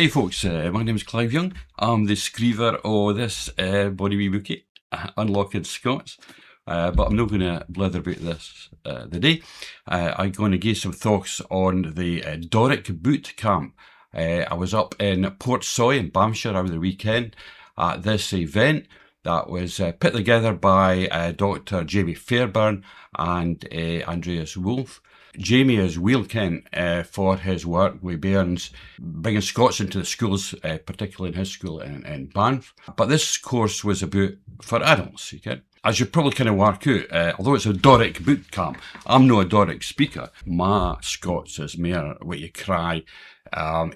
Hi folks, my name is Clive Young. I'm the screever of this bonny wee bookie, Unlocking Scots. But I'm not going to blather about this today. I'm going to give some thoughts on the Doric Bootcamp. I was up in Portsoy in Banffshire over the weekend at this event that was put together by Dr. Jamie Fairbairn and Andreas Wolf. Jamie is well kent for his work with bairns, bringing Scots into the schools, particularly in his school in Banff. But this course was about for adults, okay? As you probably kind of work out, although it's a Doric bootcamp, I'm not a Doric speaker. My Scots is more what you cry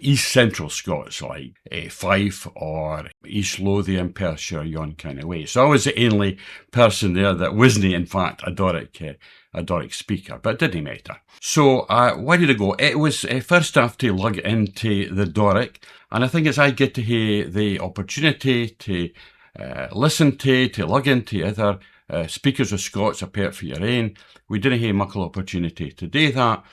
East Central Scots, like Fife or East Lothian, Perthshire, yon kind of way. So I was the only person there that wasn't, in fact, a Doric speaker, but it didn't matter. So where did I go? It was first I have to lug into the Doric, and I think as I get to have the opportunity to listen to lug into other speakers of Scots apart for your own, we didn't have much opportunity to do that.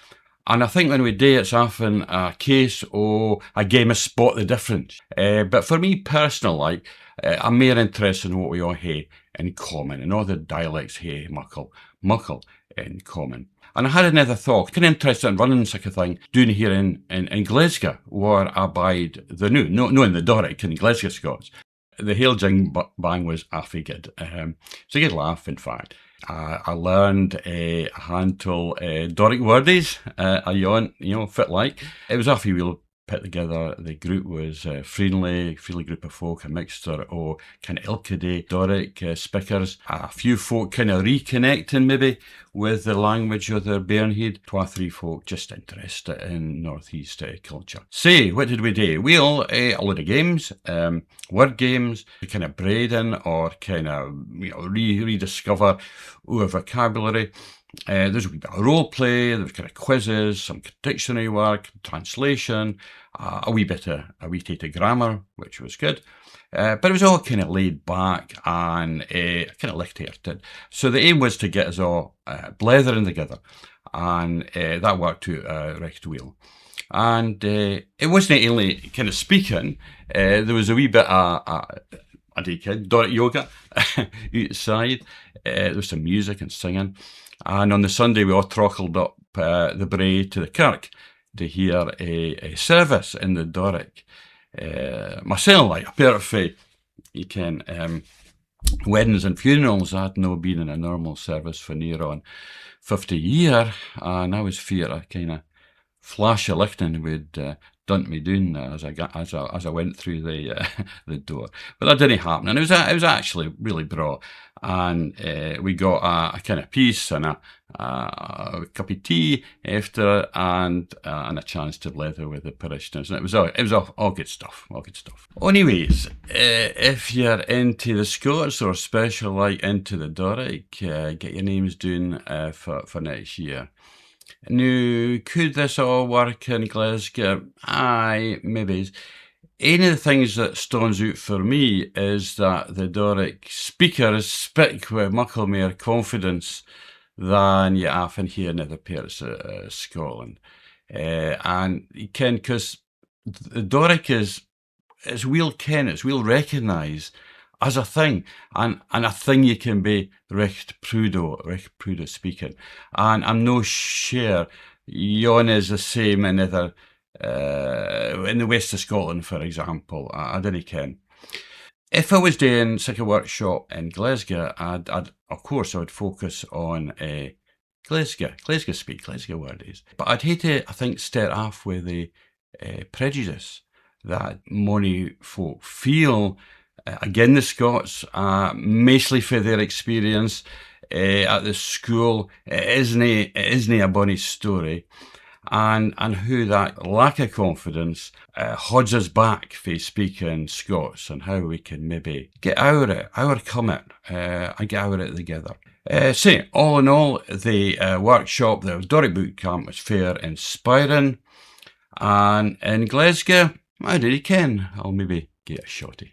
And I think when we do, it's often a case of a game of spot the difference. But for me personally, I'm more interested in what we all have in common, and all the dialects have muckle in common. And I had another thought, kind of interested in running such a thing, doing here in Glesga, where I bide the new, no in the Doric, in Glesga Scots. The hail jing bang was awfully good. It's a good laugh, in fact. I learned a handful Doric wordies, a yawn, fit like. It was awfully well put together. The group was friendly group of folk, a mixture of kind of ilkedy Doric speakers. A few folk kind of reconnecting maybe with the language of their bairnhood. 2 or 3 folk just interested in northeast culture. So, what did we do? Well, a lot of games, word games, kind of braiding or kind of rediscover our vocabulary. There's a wee bit of role play, there's kind of quizzes, some dictionary work, translation, a wee tate of grammar, which was good. But it was all kind of laid back and kind of light-hearted. So the aim was to get us all blethering together, and that worked out recht well. And it wasn't only kind of speaking, there was a wee bit of Doric yoga outside. There was some music and singing. And on the Sunday, we all trockled up the brae to the kirk to hear a service in the Doric. Myself, like a pair of, you can, weddings and funerals, I'd no been in a normal service for near on 50 years, and I was fear a kind of flash of lightning would dunt me down as I went through the door. But that didn't happen, and it was actually really braw. And we got a kind of peace and a cup of tea after, and a chance to blether with the parishioners, and it was all good stuff, Anyways, if you're into the Scots, or especially like into the Doric, get your names down for next year. Now, could this all work in Glesga? Aye, maybe. One of the things that stands out for me is that the Doric speakers speak with much more confidence than you often hear in other parts of Scotland. And you can, because the Doric is well ken, it's well recognised as a thing, and a thing you can be recht proud of speaking. And I'm no sure yon is the same in other, in the west of Scotland, for example. I didn't ken. If I was doing such a workshop in Glesga, I'd of course I would focus on Glesga speak, Glesga wordies. But I'd hate to, I think, start off with the prejudice that many folk feel. Again, the Scots, mostly for their experience at the school, it isn't a bonny story, and how that lack of confidence holds us back for speaking Scots, and how we can maybe get out of it, overcome it, and get out of it together. So, all in all, the workshop, the Doric Bootcamp, was fair inspiring, and in Glesga, I really can. I'll maybe get a shotty.